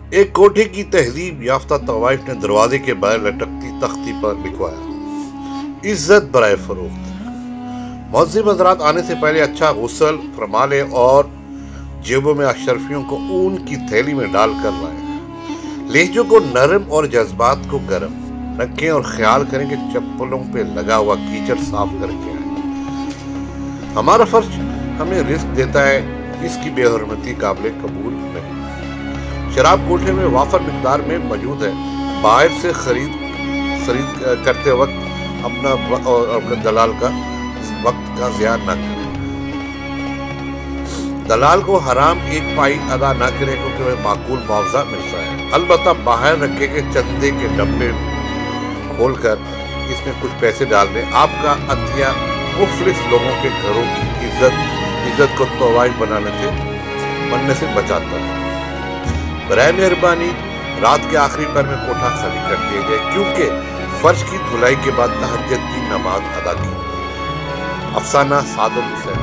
ایک کوٹھے کی تہذیب یافتہ طوائف نے دروازے کے باہر لٹکتی تختی پر لکھوایا: عزت برائے فروخت۔ مہذب حضرات آنے سے پہلے اچھا غسل فرما لیں اور جیبوں میں اشرفیوں کو اون کی تھیلی میں ڈال کر لائیں۔ لہجوں کو نرم اور جذبات کو گرم رکھیں اور خیال کریں کہ چپلوں پہ لگا ہوا کیچڑ صاف کر کے آئیں۔ ہمارا فرش ہمیں رزق دیتا ہے، اس کی بے حرمتی قابل قبول نہیں۔ شراب کوٹھے میں وافر مقدار میں موجود ہے، باہر سے خرید کرتے وقت اپنا اور اپنے دلال کا وقت کا ضیاع نہ کریں۔ دلال کو حرام ایک پائی ادا نہ کریں کیونکہ وہ معقول معاوضہ ملتا ہے۔ البتہ باہر رکھے کے چندے کے ڈبے کھول کر اس میں کچھ پیسے ڈال دیں۔ آپ کا عطیہ مفلس لوگوں کے گھروں کی عزت کو طوائف بننے سے بچاتا ہے۔ برائے مہربانی رات کے آخری پہر میں کوٹھا خالی کر دیا جائے، کیونکہ فرش کی دھلائی کے بعد تہجد کی نماز ادا کی۔ افسانہ سعد الحسین۔